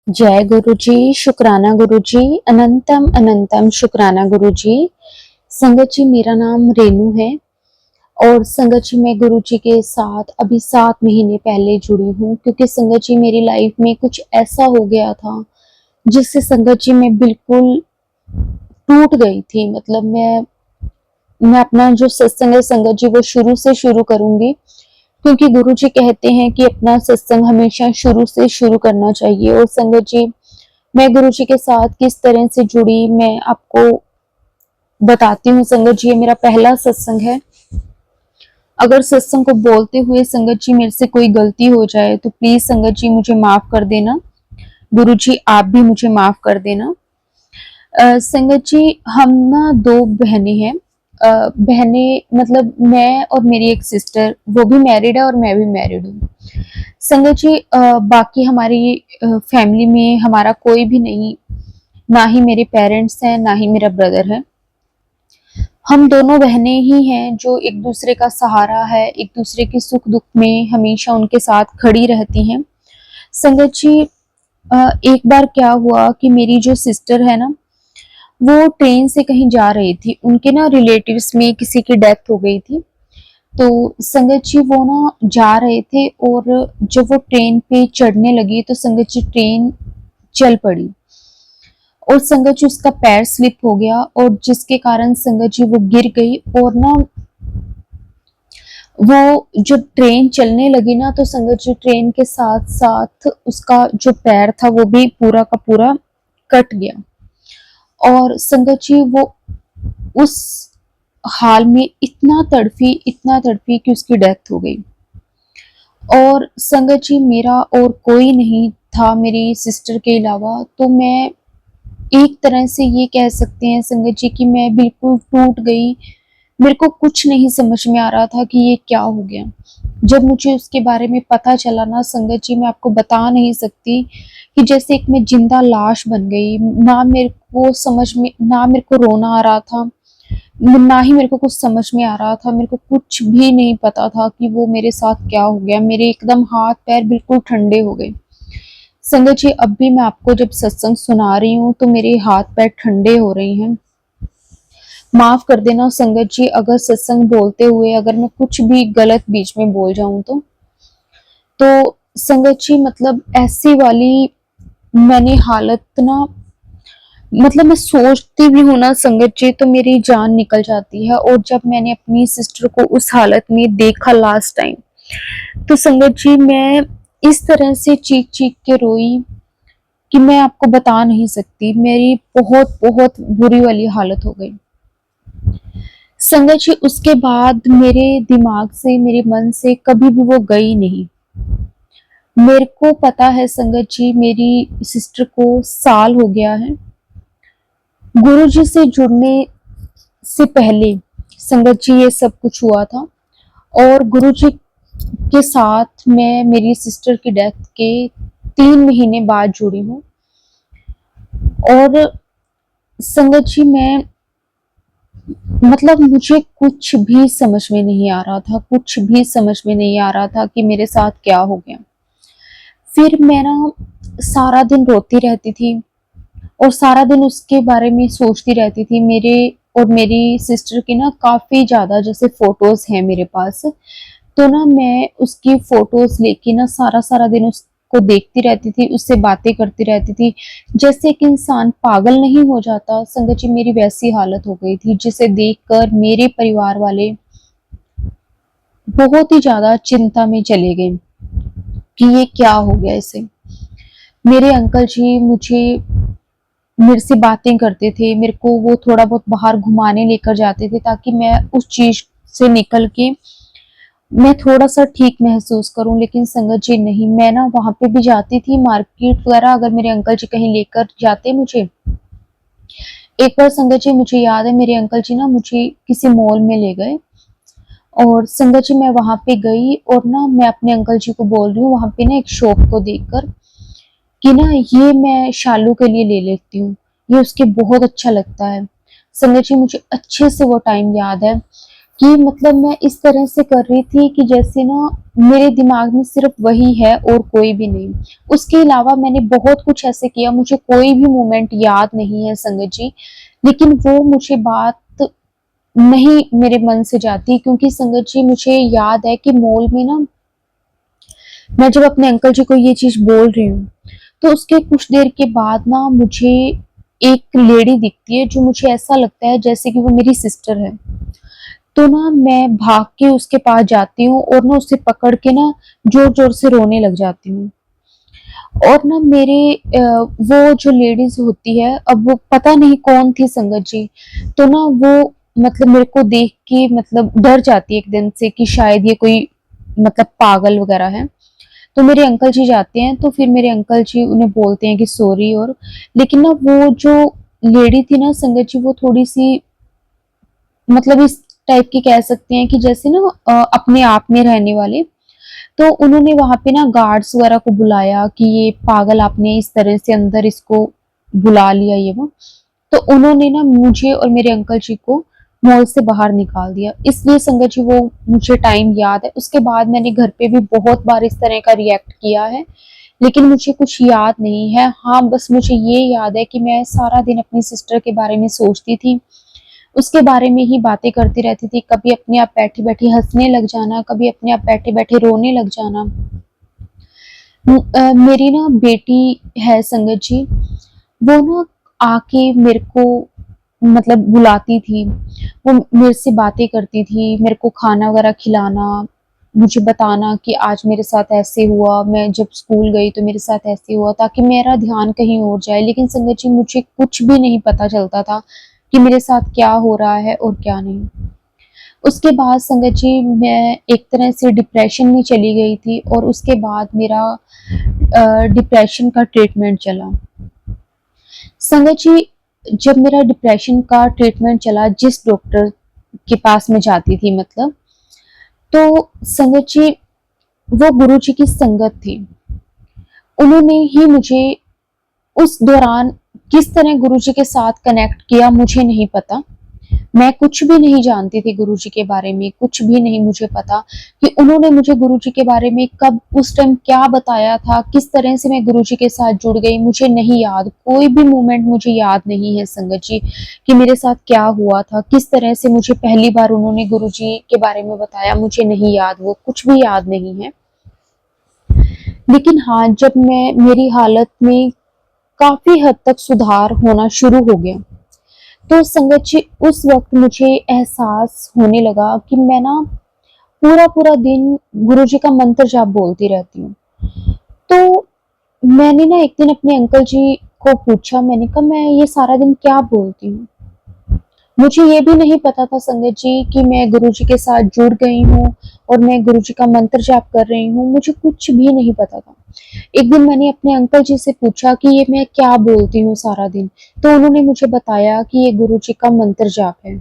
जय गुरु जी, शुक्राना गुरु जी, अनंतम अनंतम शुक्राना गुरु जी। संगत जी, मेरा नाम रेनू है और संगत जी मैं गुरु जी के साथ अभी 7 महीने पहले जुड़ी हूँ, क्योंकि संगत जी मेरी लाइफ में कुछ ऐसा हो गया था जिससे संगत जी मैं बिल्कुल टूट गई थी। मतलब मैं अपना जो सत्संग है संगत जी वो शुरू से शुरू करूंगी, क्योंकि गुरु जी कहते हैं कि अपना सत्संग हमेशा शुरू से शुरू करना चाहिए। और संगत जी, मैं गुरु जी के साथ किस तरह से जुड़ी मैं आपको बताती हूँ। संगत जी, ये मेरा पहला सत्संग है। अगर सत्संग को बोलते हुए संगत जी मेरे से कोई गलती हो जाए तो प्लीज संगत जी मुझे माफ कर देना। गुरु जी आप भी मुझे माफ कर देना। संगत जी, हम ना 2 बहनें हैं। बहनें मतलब मैं और मेरी एक सिस्टर, वो भी मैरिड है और मैं भी मैरिड हूँ। संगत जी, बाकी हमारी फैमिली में हमारा कोई भी नहीं, ना ही मेरे पेरेंट्स हैं ना ही मेरा ब्रदर है। हम दोनों बहनें ही हैं जो एक दूसरे का सहारा है, एक दूसरे के सुख दुख में हमेशा उनके साथ खड़ी रहती हैं। संगत जी, एक बार क्या हुआ कि मेरी जो सिस्टर है ना, वो ट्रेन से कहीं जा रही थी। उनके ना रिलेटिव्स में किसी की डेथ हो गई थी। तो संगत जी वो ना जा रहे थे और जब वो ट्रेन पे चढ़ने लगी तो संगत जी ट्रेन चल पड़ी और संगत जी उसका पैर स्लिप हो गया और जिसके कारण संगत जी वो गिर गई। और ना वो जब ट्रेन चलने लगी ना तो संगत जी ट्रेन के साथ साथ उसका जो पैर था वो भी पूरा का पूरा कट गया। और संगत जी वो उस हाल में इतना तड़पी कि उसकी डेथ हो गई। और संगत जी मेरा और कोई नहीं था मेरी सिस्टर के अलावा, तो मैं एक तरह से ये कह सकते हैं संगत जी कि मैं बिल्कुल टूट गई। मेरे को कुछ नहीं समझ में आ रहा था कि ये क्या हो गया। जब मुझे उसके बारे में पता चला ना संगत जी, मैं आपको बता नहीं सकती कि जैसे एक मैं जिंदा लाश बन गई। ना मेरे को समझ में, ना मेरे को रोना आ रहा था, ना ही मेरे को कुछ समझ में आ रहा था। मेरे को कुछ भी नहीं पता था कि वो मेरे साथ क्या हो गया। मेरे एकदम हाथ पैर बिल्कुल ठंडे हो गए। संगत जी, अब भी मैं आपको जब सत्संग सुना रही हूँ तो मेरे हाथ पैर ठंडे हो रही हैं। माफ कर देना संगत जी अगर सत्संग बोलते हुए अगर मैं कुछ भी गलत बीच में बोल जाऊं तो संगत जी मतलब ऐसी वाली मैंने हालत ना, मतलब मैं सोचती भी हूँ ना संगत जी तो मेरी जान निकल जाती है। और जब मैंने अपनी सिस्टर को उस हालत में देखा लास्ट टाइम, तो संगत जी मैं इस तरह से चीख चीख के रोई कि मैं आपको बता नहीं सकती। मेरी बहुत बहुत बुरी वाली हालत हो गई। संगत जी उसके बाद मेरे दिमाग से, मेरे मन से कभी भी वो गई नहीं। मेरे को पता है संगत जी मेरी सिस्टर को साल हो गया है। गुरु जी से जुड़ने से पहले संगत जी ये सब कुछ हुआ था। और गुरु जी के साथ मैं मेरी सिस्टर की डेथ के 3 महीने बाद जुड़ी हूँ। और संगत जी मैं मतलब मुझे कुछ भी समझ में नहीं आ रहा था, कुछ भी समझ में नहीं आ रहा था कि मेरे साथ क्या हो गया। फिर मैं ना सारा दिन रोती रहती थी और सारा दिन उसके बारे में सोचती रहती थी। मेरे और मेरी सिस्टर की ना काफी ज्यादा जैसे फोटोज हैं मेरे पास, तो ना मैं उसकी फोटोज लेके ना सारा सारा दिन उसको देखती रहती थी, उससे बातें करती रहती थी। जैसे एक इंसान पागल नहीं हो जाता संगत जी, मेरी वैसी हालत हो गई थी जिसे देखकर मेरे परिवार वाले बहुत ही ज्यादा चिंता में चले गए कि ये क्या हो गया इसे। मेरे अंकल जी मुझे मेरे से बातें करते थे, मेरे को वो थोड़ा बहुत बाहर घुमाने लेकर जाते थे ताकि मैं उस चीज से निकल के मैं थोड़ा सा ठीक महसूस करूं। लेकिन संगत जी नहीं, मैं ना वहां पे भी जाती थी मार्केट वगैरह, अगर मेरे अंकल जी कहीं लेकर जाते मुझे। एक बार संगत जी मुझे याद है मेरे अंकल जी ना मुझे किसी मॉल में ले गए और संगत जी मैं वहां पे गई और ना मैं अपने अंकल जी को बोल रही हूँ वहां पे ना एक शॉप को देखकर कि ना ये मैं शालू के लिए ले लेती हूँ, ये उसके बहुत अच्छा लगता है। संगत जी मुझे अच्छे से वो टाइम याद है। कि मतलब मैं इस तरह से कर रही थी कि जैसे ना मेरे दिमाग में सिर्फ वही है और कोई भी नहीं। उसके अलावा मैंने बहुत कुछ ऐसे किया, मुझे कोई भी मोमेंट याद नहीं है संगत जी, लेकिन वो मुझे बात नहीं मेरे मन से जाती, क्योंकि संगत जी मुझे याद है कि मॉल में ना मैं जब अपने अंकल जी को ये चीज़ बोल रही हूँ, तो उसके कुछ देर के बाद ना मुझे एक लेडी दिखती है जो मुझे ऐसा लगता है जैसे कि वो मेरी सिस्टर है। तो ना मैं भाग के उसके पास जाती हूँ और ना उसे पकड़ के ना ज़ोर-ज़ोर से रोने लग जाती हूँ। और ना मेरे वो जो लेडीज़ होती है, अब वो पता नहीं कौन थी संगत जी, तो ना वो मतलब मेरे को देख के मतलब डर जाती है एकदम से कि शायद ये कोई मतलब पागल वगैरह है। तो मेरे अंकल जी जाते हैं, तो फिर मेरे अंकल जी उन्हें बोलते हैं कि सॉरी। और लेकिन ना वो जो लेडी थी ना संगत जी, वो थोड़ी-सी मतलब इस टाइप की कह सकते हैं कि जैसे ना अपने आप में रहने वाले। तो उन्होंने वहाँ पे ना गार्ड्स वगैरह को बुलाया कि ये पागल आपने इस तरह से अंदर इसको बुला लिया ये वो। तो उन्होंने ना मुझे और मेरे अंकल जी को मॉल से बाहर निकाल दिया। इसलिए संगत जी वो मुझे टाइम याद है। उसके बाद मैंने घर पे भी बहुत बार इस तरह का रिएक्ट किया है, लेकिन मुझे कुछ याद नहीं है। हाँ, बस मुझे ये याद है कि मैं सारा दिन अपनी सिस्टर के बारे में सोचती थी, उसके बारे में ही बातें करती रहती थी। कभी अपने आप बैठी-बैठी हँसने लग जाना, कभी अपने आप बैठे-बैठे रोने लग जाना। मेरी ना बेटी है संगत जी, वो ना आके मेरे को मतलब बुलाती थी, वो मेरे से बातें करती थी, मेरे को खाना वगैरह खिलाना, मुझे बताना कि आज मेरे साथ ऐसे हुआ, मैं जब स्कूल गई तो मेरे साथ ऐसे हुआ, ताकि मेरा ध्यान कहीं और जाए। लेकिन संगत जी मुझे कुछ भी नहीं पता चलता था कि मेरे साथ क्या हो रहा है और क्या नहीं। उसके बाद संगत जी मैं एक तरह से डिप्रेशन में चली गई थी, और उसके बाद मेरा डिप्रेशन का ट्रीटमेंट चला। संगत जी, जब मेरा डिप्रेशन का ट्रीटमेंट चला, जिस डॉक्टर के पास मैं जाती थी मतलब, तो संगत जी वो गुरुजी की संगत थी। उन्होंने ही मुझे उस दौरान किस तरह गुरुजी के साथ कनेक्ट किया मुझे नहीं पता। मैं कुछ भी नहीं जानती थी गुरुजी के बारे में, कुछ भी नहीं मुझे पता कि उन्होंने मुझे गुरुजी के बारे में कब उस टाइम क्या बताया था, किस तरह से मैं गुरुजी के साथ जुड़ गई, मुझे नहीं याद। कोई भी मोमेंट मुझे याद नहीं है संगत जी कि मेरे साथ क्या हुआ था, किस तरह से मुझे पहली बार उन्होंने गुरुजी के बारे में बताया, मुझे नहीं याद, वो कुछ भी याद नहीं है। लेकिन हाँ, जब मैं मेरी हालत में काफ़ी हद तक सुधार होना शुरू हो गया, तो संगत जी उस वक़्त मुझे एहसास होने लगा कि मैं ना पूरा-पूरा दिन गुरुजी का मंत्र जाप बोलती रहती हूँ। तो मैंने ना एक दिन अपने अंकल जी को पूछा, मैंने कहा मैं ये सारा दिन क्या बोलती हूँ? मुझे ये भी नहीं पता था संगत जी कि मैं गुरुजी के साथ जुड़ गई हूँ और मैं गुरुजी का मंत्र जाप कर रही हूँ, मुझे कुछ भी नहीं पता था। एक दिन मैंने अपने अंकल जी से पूछा कि ये मैं क्या बोलती हूँ सारा दिन? तो उन्होंने मुझे बताया कि ये गुरुजी का मंत्र जाप है।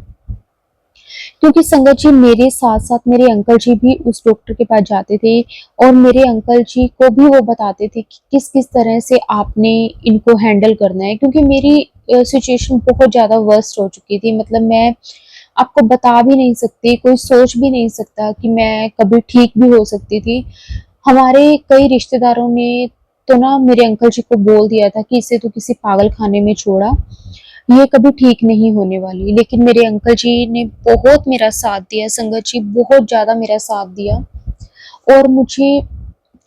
क्योंकि संगत जी मेरे साथ-साथ मेरे अंकल जी भी उस डॉक्टर के पास जाते थे, और मेरे अंकल जी को भी वो बताते थे कि किस-किस तरह से आपने इनको हैंडल करना है, क्योंकि मेरी सिचुएशन बहुत ज़्यादा वर्स्ट हो चुकी थी। मतलब मैं आपको बता भी नहीं सकती, कोई सोच भी नहीं सकता कि मैं कभी ठीक भी हो सकती थी। हमारे कई रिश्तेदारों ने तो ना मेरे अंकल जी को बोल दिया था कि इसे तो किसी पागल खाने में छोड़ा, ये कभी ठीक नहीं होने वाली। लेकिन मेरे अंकल जी ने बहुत मेरा साथ दिया संगत जी, बहुत ज़्यादा मेरा साथ दिया, और मुझे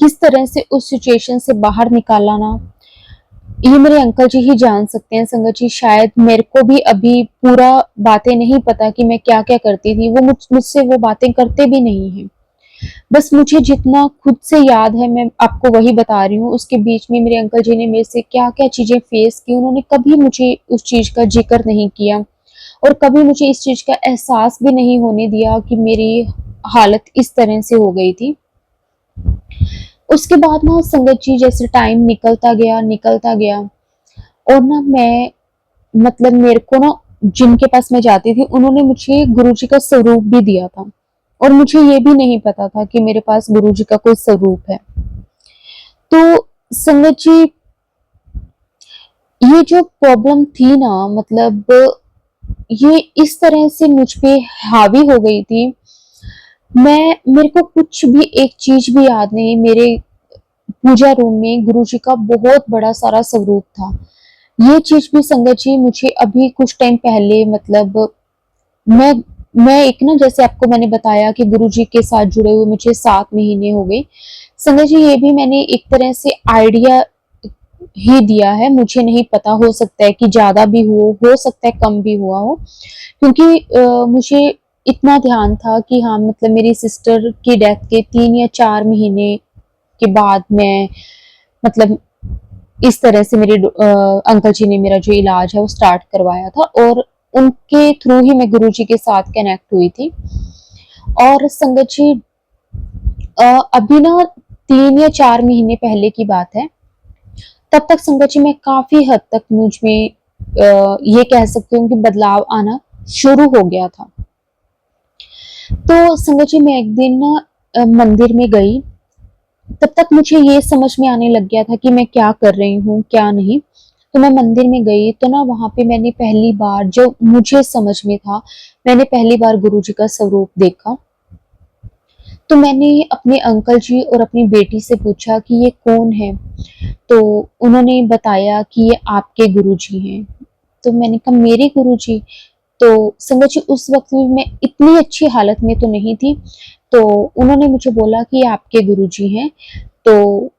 किस तरह से उस सिचुएशन से बाहर निकाला ना, ये मेरे अंकल जी ही जान सकते हैं संगत जी। शायद मेरे को भी अभी पूरा बातें नहीं पता कि मैं क्या-क्या करती थी, वो मुझसे वो बातें करते भी नहीं हैं। बस मुझे जितना खुद से याद है मैं आपको वही बता रही हूँ। उसके बीच में मेरे अंकल जी ने मेरे से क्या-क्या चीज़ें फेस की, उन्होंने कभी मुझे उस चीज़ का ज़िक्र नहीं किया, और कभी मुझे इस चीज़ का एहसास भी नहीं होने दिया कि मेरी हालत इस तरह से हो गई थी। उसके बाद ना संगत जी जैसे टाइम निकलता गया, और ना मैं मतलब मेरे को ना जिनके पास मैं जाती थी उन्होंने मुझे गुरुजी का स्वरूप भी दिया था, और मुझे ये भी नहीं पता था कि मेरे पास गुरुजी का कोई स्वरूप है। तो संगत जी ये जो प्रॉब्लम थी ना, मतलब ये इस तरह से मुझ पे हावी हो गई थी, मेरे को कुछ भी एक चीज भी याद नहीं। मेरे पूजा रूम में गुरुजी का बहुत बड़ा सारा स्वरूप था। ये चीज भी संगत जी मुझे अभी कुछ टाइम पहले, मतलब मैं मैं एक ना, जैसे आपको मैंने बताया कि गुरुजी के साथ जुड़े हुए मुझे 7 महीने हो गए। संगत जी ये भी मैंने एक तरह से आइडिया ही दिया है, मुझे नहीं पता, हो सकता है कि ज्यादा भी हो सकता है कम भी हुआ हो, क्योंकि मुझे इतना ध्यान था कि हाँ, मतलब मेरी सिस्टर की डेथ के 3 या 4 महीने के बाद मैं, मतलब इस तरह से मेरे अंकल जी ने मेरा जो इलाज है वो स्टार्ट करवाया था, और उनके थ्रू ही मैं गुरु जी के साथ कनेक्ट हुई थी। और संगत जी अभी ना 3 या 4 महीने पहले की बात है, तब तक संगत जी मैं काफी हद तक मुझ में ये कह सकती हूँ कि बदलाव आना शुरू हो गया था। तो संगत जी मैं एक दिन ना मंदिर में गई, तब तक मुझे ये समझ में आने लग गया था कि मैं क्या कर रही हूँ क्या नहीं। तो मैं मंदिर में गई तो ना वहां पे मैंने पहली बार, जो मुझे समझ में था, मैंने पहली बार गुरु जी का स्वरूप देखा। तो मैंने अपने अंकल जी और अपनी बेटी से पूछा कि ये कौन है, तो उन्होंने बताया कि ये आपके गुरुजी हैं। तो मैंने कहा मेरे गुरुजी? तो संगत जी उस वक्त भी मैं इतनी अच्छी हालत में तो नहीं थी, तो उन्होंने मुझे बोला कि ये आपके गुरुजी हैं। तो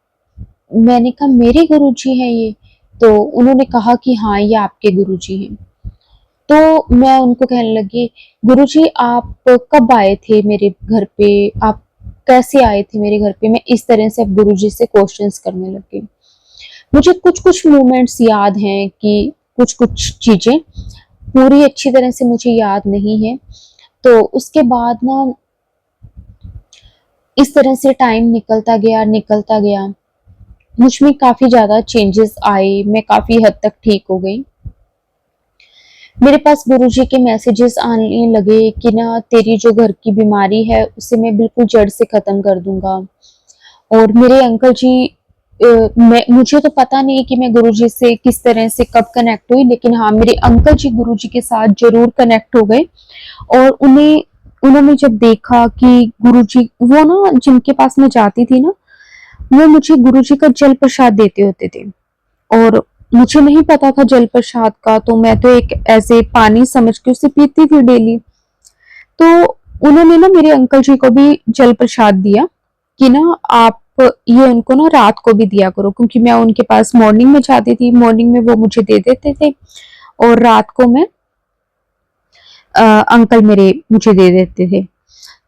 मैंने कहा मेरे गुरुजी हैं ये? तो उन्होंने कहा कि हाँ ये आपके गुरुजी हैं। तो मैं उनको कहने लगी, गुरुजी आप कब आए थे मेरे घर पे, आप कैसे आए थे मेरे घर पे? मैं इस तरह से अब गुरुजी से क्वेश्चंस करने लगी। मुझे कुछ कुछ मोमेंट्स याद हैं कि कुछ कुछ चीजें पूरी अच्छी तरह से मुझे याद नहीं है। तो उसके बाद ना इस तरह से टाइम निकलता गया, मुझ में काफी ज्यादा चेंजेस आए, मैं काफी हद तक ठीक हो गई। मेरे पास गुरुजी के मैसेजेस आने लगे कि ना तेरी जो घर की बीमारी है उसे मैं बिल्कुल जड़ से खत्म कर दूंगा। और मेरे अंकल जी, मुझे तो पता नहीं कि मैं गुरुजी से किस तरह से कब कनेक्ट हुई, लेकिन हाँ मेरे अंकल जी गुरुजी के साथ जरूर कनेक्ट हो गए। और उन्होंने जब देखा कि गुरुजी, वो ना जिनके पास मैं जाती थी ना, वो मुझे गुरुजी का जल प्रसाद देते होते थे, और मुझे नहीं पता था जल प्रसाद का, तो मैं तो एक ऐसे पानी समझ के उसे पीती थी डेली। तो उन्होंने ना मेरे अंकल जी को भी जल प्रसाद दिया कि ना आप ये उनको ना रात को भी दिया करो, क्योंकि मैं उनके पास मॉर्निंग में जाती थी, मॉर्निंग में वो मुझे दे देते थे, और रात को मैं अंकल मेरे मुझे दे देते थे।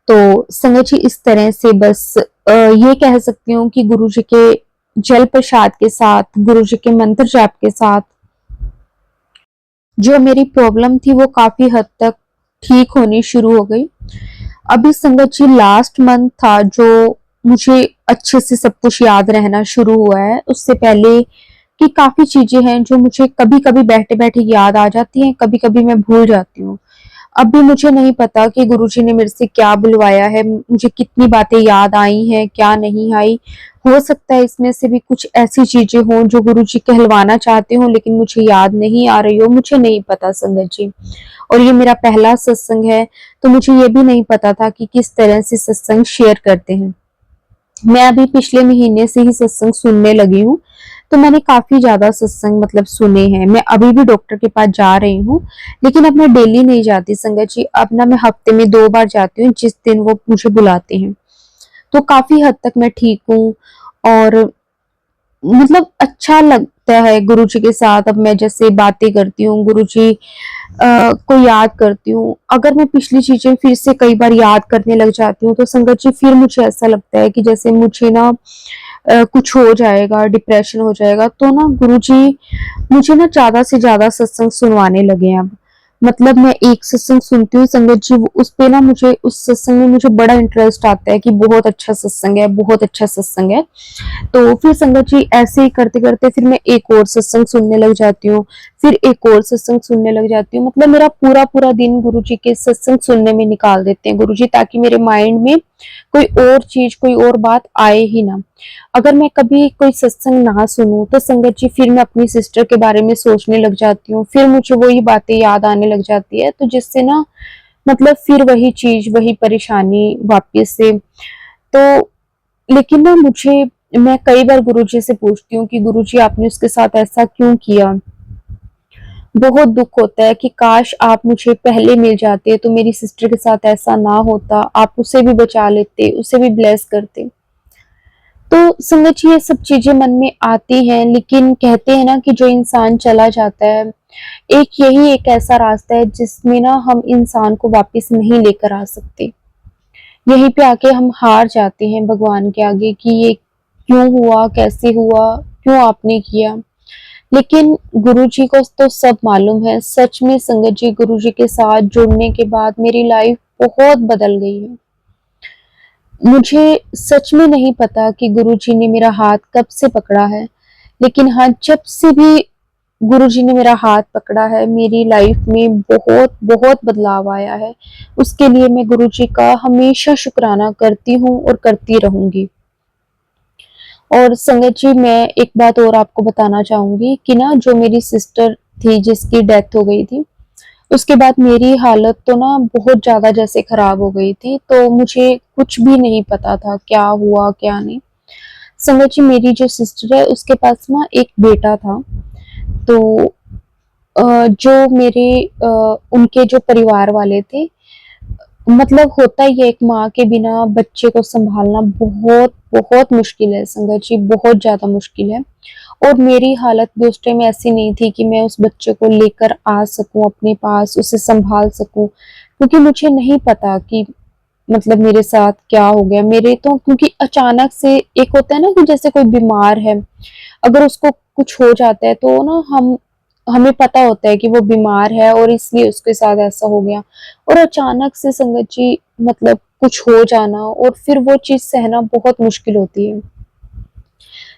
तो संगत जी इस तरह से बस ये कह सकती हूँ कि गुरु जी के जल प्रसाद के साथ, गुरु जी के मंत्र जाप के साथ जो मेरी प्रॉब्लम थी वो काफी हद तक ठीक होनी शुरू हो गई। अभी संगत जी लास्ट मंथ था जो मुझे अच्छे से सब कुछ याद रहना शुरू हुआ है। उससे पहले की काफी चीजें हैं जो मुझे कभी कभी बैठे बैठे याद आ जाती हैं, कभी कभी मैं भूल जाती हूँ। अब भी मुझे नहीं पता कि गुरुजी ने मेरे से क्या बुलवाया है, मुझे कितनी बातें याद आई हैं क्या नहीं आई। हो सकता है इसमें से भी कुछ ऐसी चीजें हों जो गुरुजी कहलवाना चाहते हो, लेकिन मुझे याद नहीं आ रही हो, मुझे नहीं पता संगत जी। और ये मेरा पहला सत्संग है, तो मुझे ये भी नहीं पता था कि किस तरह से सत्संग शेयर करते हैं। मैं अभी पिछले महीने से ही सत्संग सुनने लगी हूँ, तो मैंने काफी ज्यादा सत्संग मतलब सुने हैं। मैं अभी भी डॉक्टर के पास जा रही हूँ, लेकिन अब मैं डेली नहीं जाती संगत जी। अब ना मैं हफ्ते में 2 बार जाती हूँ, जिस दिन वो मुझे बुलाते हैं। तो काफी हद तक मैं ठीक हूँ, और मतलब अच्छा लगता है गुरुजी के साथ। अब मैं जैसे बातें करती हूँ, गुरुजी को याद करती हूँ, अगर मैं पिछली चीजें फिर से कई बार याद करने लग जाती हूँ, तो संगत जी फिर मुझे ऐसा लगता है कि जैसे मुझे ना कुछ हो जाएगा, डिप्रेशन हो जाएगा। तो ना गुरुजी मुझे ना ज्यादा से ज्यादा सत्संग सुनवाने लगे हैं अब। मतलब मैं एक सत्संग सुनती हूँ संगत जी, उस पे ना मुझे उस सत्संग में मुझे बड़ा इंटरेस्ट आता है कि बहुत अच्छा सत्संग है, बहुत अच्छा सत्संग है। तो फिर संगत जी ऐसे ही करते करते फिर मैं एक और सत्संग सुनने लग जाती हूँ, फिर एक और सत्संग सुनने लग जाती हूँ। मतलब मेरा पूरा पूरा दिन गुरुजी के सत्संग सुनने में निकाल देते हैं गुरुजी, ताकि मेरे माइंड में कोई और चीज, कोई और बात आए ही ना। अगर मैं कभी कोई सत्संग ना सुनूं तो संगत जी फिर मैं अपनी सिस्टर के बारे में सोचने लग जाती हूँ, फिर मुझे वही बातें याद आने लग जाती है, तो जिससे ना मतलब फिर वही चीज, वही परेशानी वापस से। तो लेकिन ना मुझे, मैं कई बार गुरुजी से पूछती हूँ कि गुरुजी आपने उसके साथ ऐसा क्यों किया। बहुत दुख होता है कि काश आप मुझे पहले मिल जाते तो मेरी सिस्टर के साथ ऐसा ना होता, आप उसे भी बचा लेते, उसे भी ब्लेस करते। तो संगत जी ये सब चीजें मन में आती हैं, लेकिन कहते हैं ना कि जो इंसान चला जाता है, एक यही एक ऐसा रास्ता है जिसमें ना हम इंसान को वापस नहीं लेकर आ सकते। यहीं पे आके हम हार जाते हैं भगवान के आगे कि ये क्यों हुआ, कैसे हुआ, क्यों आपने किया। लेकिन गुरुजी को तो सब मालूम है। सच में संगत जी, गुरुजी के साथ जुड़ने के बाद मेरी लाइफ बहुत बदल गई है। मुझे सच में नहीं पता कि गुरुजी ने मेरा हाथ कब से पकड़ा है, लेकिन हाँ, जब से भी गुरुजी ने मेरा हाथ पकड़ा है, मेरी लाइफ में बहुत बहुत बदलाव आया है। उसके लिए मैं गुरुजी का हमेशा शुक्राना करती हूँ और करती रहूंगी। और संगत जी, मैं एक बात और आपको बताना चाहूंगी कि ना, जो मेरी सिस्टर थी जिसकी डेथ हो गई थी, उसके बाद मेरी हालत तो ना बहुत ज़्यादा जैसे खराब हो गई थी, तो मुझे कुछ भी नहीं पता था क्या हुआ क्या नहीं। संगत जी, मेरी जो सिस्टर है उसके पास ना एक बेटा था। तो जो मेरे उनके जो परिवार वाले थे, मतलब होता ही है, एक माँ के बिना बच्चे को संभालना बहुत बहुत मुश्किल है संगत जी, बहुत ज़्यादा मुश्किल है। और मेरी हालत भी उस टाइम ऐसी नहीं थी कि मैं उस बच्चे को लेकर आ सकूँ अपने पास, उसे संभाल सकूँ, क्योंकि मुझे नहीं पता कि मतलब मेरे साथ क्या हो गया। मेरे तो क्योंकि अचानक से एक होता है ना कि जैसे कोई बीमार है, अगर उसको कुछ हो जाता है तो ना हमें पता होता है कि वो बीमार है और इसलिए उसके साथ ऐसा हो गया। और अचानक से संगत जी, मतलब कुछ हो जाना और फिर वो चीज़ सहना बहुत मुश्किल होती है।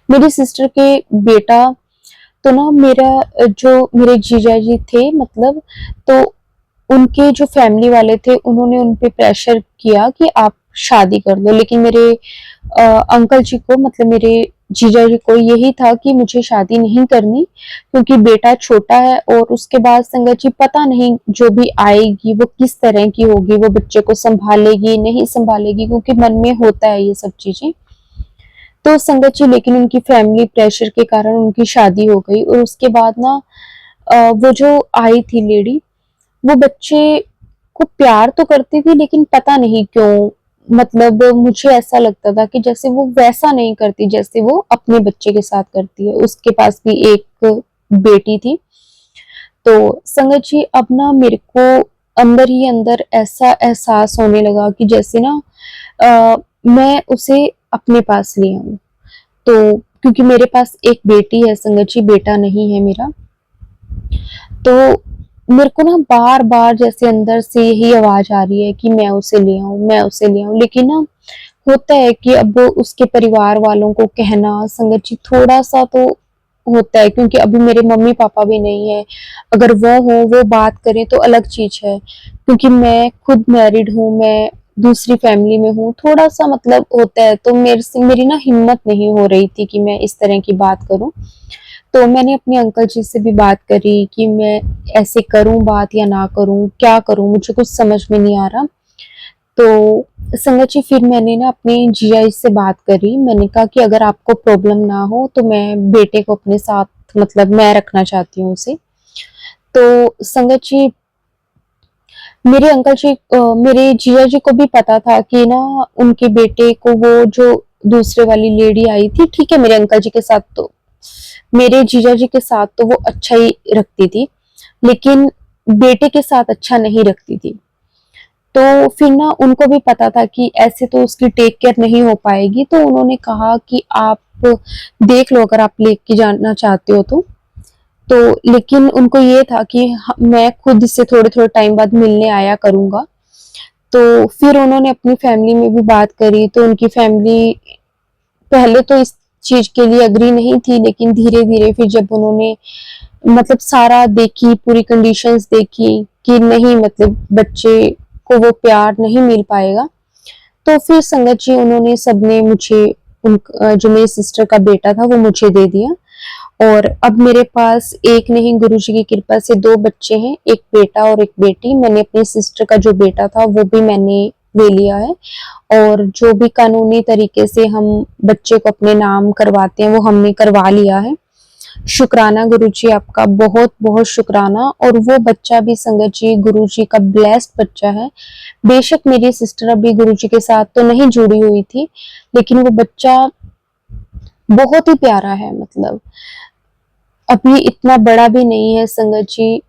मेरी सिस्टर के बेटा तो ना, मेरा जो मेरे जीजा जी थे, मतलब तो उनके जो फैमिली वाले थे उन्होंने उन पे प्रेशर किया कि आप शादी कर लो। लेकिन मेरे अंकल जी को, मतलब मेरे जीजा जी को यही था कि मुझे शादी नहीं करनी, क्योंकि बेटा छोटा है और उसके बाद संगत जी पता नहीं जो भी आएगी वो किस तरह की होगी, वो बच्चे को संभालेगी नहीं संभालेगी, क्योंकि मन में होता है ये सब चीजें। तो संगत जी, लेकिन उनकी फैमिली प्रेशर के कारण उनकी शादी हो गई। और उसके बाद ना वो जो आई थी लेडी, वो बच्चे को प्यार तो करती थी, लेकिन पता नहीं क्यों, मतलब मुझे ऐसा लगता था कि जैसे वो वैसा नहीं करती जैसे वो अपने बच्चे के साथ करती है। उसके पास भी एक बेटी थी। तो संगत जी, अब ना मेरे को अंदर ही अंदर ऐसा एहसास होने लगा कि जैसे ना मैं उसे अपने पास ले आऊं। तो क्योंकि मेरे पास एक बेटी है संगत जी, बेटा नहीं है मेरा। तो मेरे को ना बार बार जैसे अंदर से यही आवाज आ रही है कि मैं उसे ले आऊं, मैं उसे ले आऊं। लेकिन ना होता है कि अब उसके परिवार वालों को कहना संगत जी थोड़ा सा तो होता है, क्योंकि अभी मेरे मम्मी पापा भी नहीं है। अगर वो हो, वो बात करें तो अलग चीज है, क्योंकि मैं खुद मैरिड हूँ, मैं दूसरी फैमिली में हूँ, थोड़ा सा मतलब होता है। तो मेरे से मेरी ना हिम्मत नहीं हो रही थी कि मैं इस तरह की बात करूं। तो मैंने अपने अंकल जी से भी बात करी कि मैं ऐसे करूं बात या ना करूं, क्या करूं, मुझे कुछ समझ में नहीं आ रहा। तो संगत जी, फिर मैंने ना अपने जीजा जी से बात करी। मैंने कहा कि अगर आपको प्रॉब्लम ना हो तो मैं बेटे को अपने साथ, मतलब मैं रखना चाहती हूँ उसे। तो संगत जी, मेरे अंकल जी मेरे जीजा जी को भी पता था कि ना उनके बेटे को, वो जो दूसरे वाली लेडी आई थी, ठीक है, मेरे अंकल जी के साथ तो, मेरे जीजा जी के साथ तो वो अच्छा ही रखती थी, लेकिन बेटे के साथ अच्छा नहीं रखती थी। तो फिर ना उनको भी पता था कि ऐसे तो उसकी टेक केयर नहीं हो पाएगी, तो उन्होंने कहा कि आप देख लो अगर आप लेके जाना चाहते हो तो। तो लेकिन उनको ये था कि मैं खुद इससे थोड़े थोड़े टाइम बाद मिलने आया करूंगा। तो फिर उन्होंने अपनी फैमिली में भी बात करी, तो उनकी फैमिली पहले तो इस चीज के लिए अग्री नहीं थी, लेकिन धीरे धीरे फिर जब उन्होंने मतलब सारा देखी, पूरी कंडीशंस देखी कि नहीं, मतलब बच्चे को वो प्यार नहीं मिल पाएगा, तो फिर संगत जी उन्होंने सबने मुझे जो मेरी सिस्टर का बेटा था वो मुझे दे दिया। और अब मेरे पास एक नहीं, गुरुजी की कृपा से 2 बच्चे हैं, एक बेटा और एक बेटी। मैंने अपनी सिस्टर का जो बेटा था वो भी मैंने ले लिया है, और जो भी कानूनी तरीके से हम बच्चे को अपने नाम करवाते हैं वो हमने करवा लिया है। शुक्राना गुरुजी, आपका बहुत बहुत शुक्राना। और वो बच्चा भी संगत जी गुरुजी का ब्लेस्ड बच्चा है। बेशक मेरी सिस्टर अभी गुरुजी के साथ तो नहीं जुड़ी हुई थी, लेकिन वो बच्चा बहुत ही प्यारा है। मतलब अभी इतना बड़ा भी नहीं है संगत जी,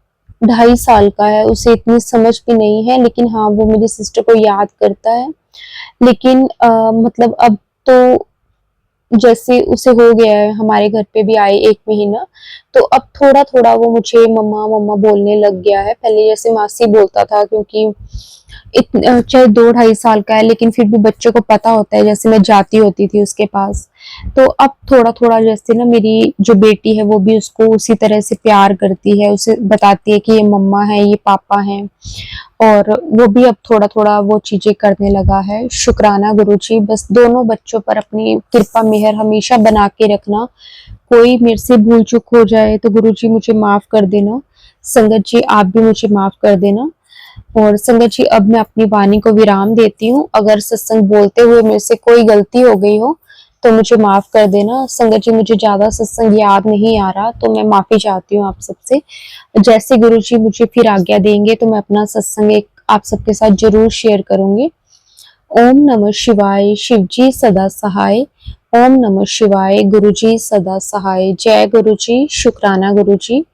2.5 साल का है, उसे इतनी समझ भी नहीं है, लेकिन हाँ वो मेरी सिस्टर को याद करता है। लेकिन मतलब अब तो जैसे उसे हो गया है, हमारे घर पे भी आए 1 महीना, तो अब थोड़ा-थोड़ा वो मुझे मम्मा मम्मा बोलने लग गया है। पहले जैसे मासी बोलता था, क्योंकि चाहे 2 ढाई साल का है लेकिन फिर भी बच्चे को पता होता है, जैसे मैं जाती होती थी उसके पास। तो अब थोड़ा-थोड़ा जैसे ना मेरी जो बेटी है वो भी उसको उसी तरह से प्यार करती है, उसे बताती है कि ये मम्मा है, ये पापा हैं। और वो भी अब थोड़ा-थोड़ा वो चीज़ें करने लगा है। शुक्राना गुरुजी, बस दोनों बच्चों पर अपनी कृपा मेहर हमेशा बना के रखना। कोई मेरे से भूल चूक हो जाए तो गुरुजी मुझे माफ़ कर देना। संगत जी आप भी मुझे माफ़ कर देना। और संगत जी अब मैं अपनी वाणी को विराम देती हूँ। अगर सत्संग बोलते हुए मेरे से कोई गलती हो गई हो तो मुझे माफ़ कर देना। संगत जी मुझे ज़्यादा सत्संग याद नहीं आ रहा, तो मैं माफ़ी चाहती हूँ आप सबसे। जैसे गुरुजी मुझे फिर आज्ञा देंगे तो मैं अपना सत्संग एक आप सबके साथ ज़रूर शेयर करूँगी। ओम नमः शिवाय, शिवजी सदा सहाय। ओम नमः शिवाय, गुरुजी सदा सहाय। जय गुरुजी, शुक्राना गुरुजी,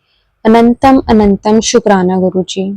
अनंतम अनंतम शुक्राना गुरुजी।